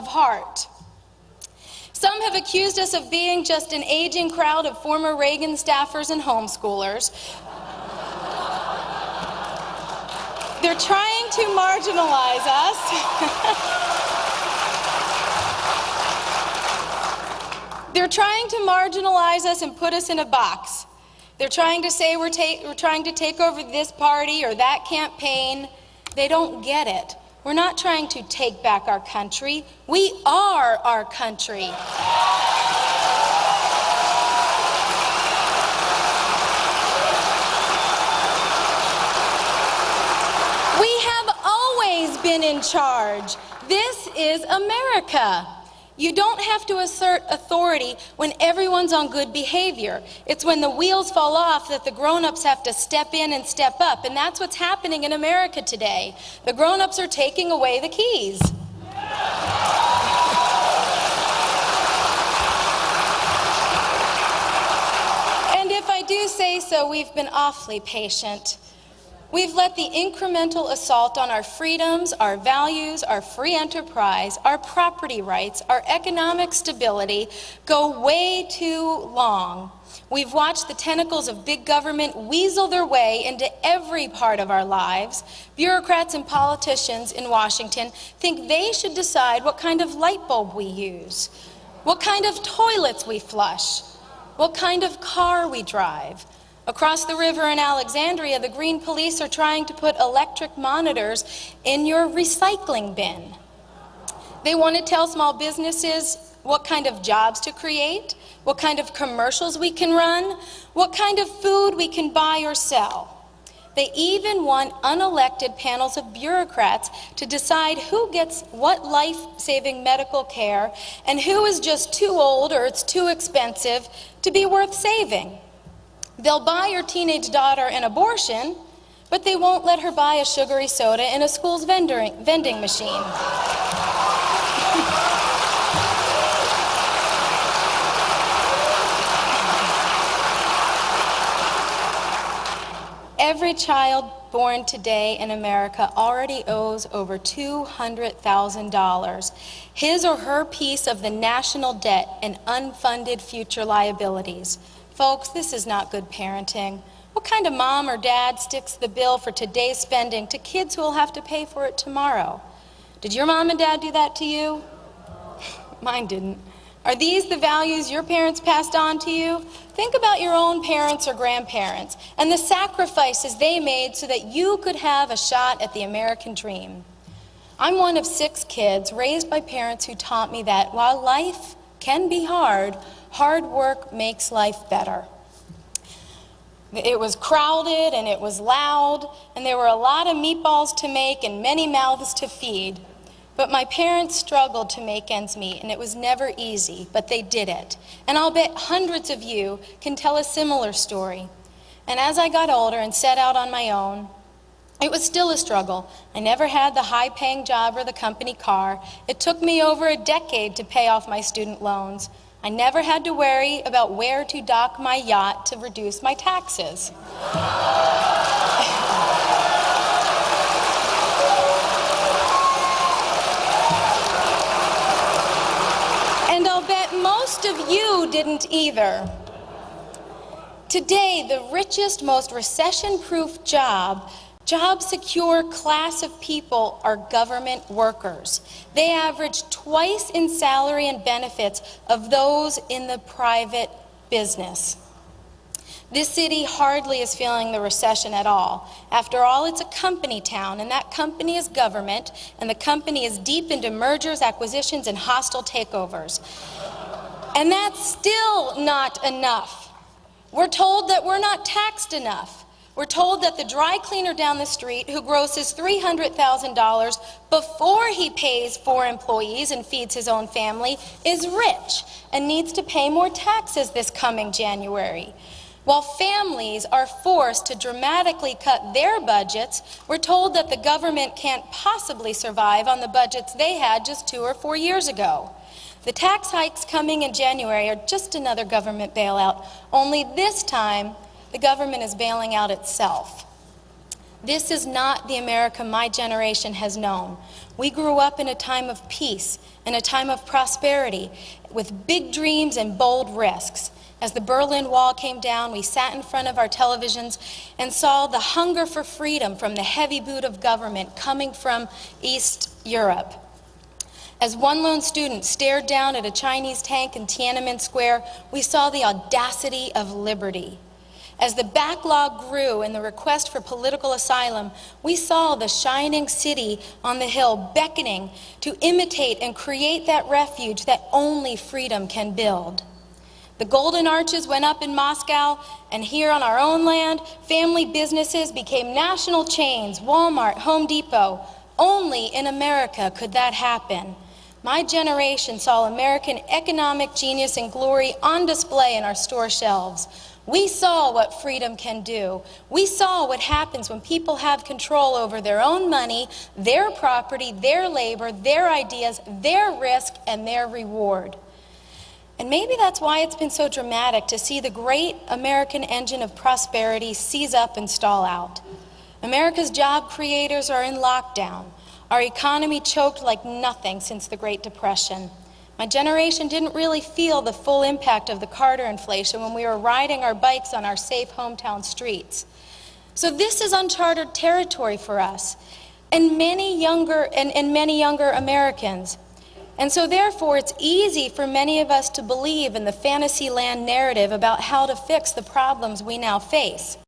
of heart. Some have accused us of being just an aging crowd of former Reagan staffers and homeschoolers. They're trying to marginalize us. They're trying to marginalize us and put us in a box. They're trying to say we're trying to take over this party or that campaign. They don't get it. We're not trying to take back our country. We are our country. We have always been in charge. This is America. You don't have to assert authority when everyone's on good behavior. It's when the wheels fall off that the grown-ups have to step in and step up, and that's what's happening in America today. The grown-ups are taking away the keys. And if I do say so, we've been awfully patient. We've let the incremental assault on our freedoms, our values, our free enterprise, our property rights, our economic stability go way too long. We've watched the tentacles of big government weasel their way into every part of our lives. Bureaucrats and politicians in Washington think they should decide what kind of light bulb we use, what kind of toilets we flush, what kind of car we drive. Across the river in Alexandria, the Green Police are trying to put electric monitors in your recycling bin. They want to tell small businesses what kind of jobs to create, what kind of commercials we can run, what kind of food we can buy or sell. They even want unelected panels of bureaucrats to decide who gets what life-saving medical care and who is just too old or it's too expensive to be worth saving. They'll buy your teenage daughter an abortion, but they won't let her buy a sugary soda in a school's vending machine. Every child born today in America already owes over $200,000, his or her piece of the national debt and unfunded future liabilities. Folks, this is not good parenting. What kind of mom or dad sticks the bill for today's spending to kids who will have to pay for it tomorrow? Did your mom and dad do that to you? Mine didn't. Are these the values your parents passed on to you? Think about your own parents or grandparents and the sacrifices they made so that you could have a shot at the American dream. I'm one of 6 kids raised by parents who taught me that while life can be hard, hard work makes life better. It was crowded and it was loud, and there were a lot of meatballs to make and many mouths to feed. But my parents struggled to make ends meet, and it was never easy, but they did it. And I'll bet hundreds of you can tell a similar story. And as I got older and set out on my own, it was still a struggle. I never had the high-paying job or the company car. It took me over a decade to pay off my student loans. I never had to worry about where to dock my yacht to reduce my taxes. And I'll bet most of you didn't either. Today, the richest, most recession-proof job-secure class of people are government workers. They average twice in salary and benefits of those in the private business. This city hardly is feeling the recession at all. After all, it's a company town, and that company is government, and the company is deep into mergers, acquisitions, and hostile takeovers. And that's still not enough. We're told that we're not taxed enough. We're told that the dry cleaner down the street who grosses $300,000 before he pays 4 employees and feeds his own family is rich and needs to pay more taxes this coming January. While families are forced to dramatically cut their budgets, we're told that the government can't possibly survive on the budgets they had just 2 or 4 years ago. The tax hikes coming in January are just another government bailout, only this time the government is bailing out itself. This is not the America my generation has known. We grew up in a time of peace, in a time of prosperity, with big dreams and bold risks. As the Berlin Wall came down, we sat in front of our televisions and saw the hunger for freedom from the heavy boot of government coming from East Europe. As one lone student stared down at a Chinese tank in Tiananmen Square, we saw the audacity of liberty. As the backlog grew in the request for political asylum, we saw the shining city on the hill beckoning to imitate and create that refuge that only freedom can build. The golden arches went up in Moscow, and here on our own land, family businesses became national chains, Walmart, Home Depot. Only in America could that happen. My generation saw American economic genius and glory on display in our store shelves. We saw what freedom can do. We saw what happens when people have control over their own money, their property, their labor, their ideas, their risk, and their reward. And maybe that's why it's been so dramatic to see the great American engine of prosperity seize up and stall out. America's job creators are in lockdown. Our economy choked like nothing since the Great Depression. My generation didn't really feel the full impact of the Carter inflation when we were riding our bikes on our safe hometown streets. So this is uncharted territory for us and many younger Americans. And so therefore, it's easy for many of us to believe in the fantasy land narrative about how to fix the problems we now face.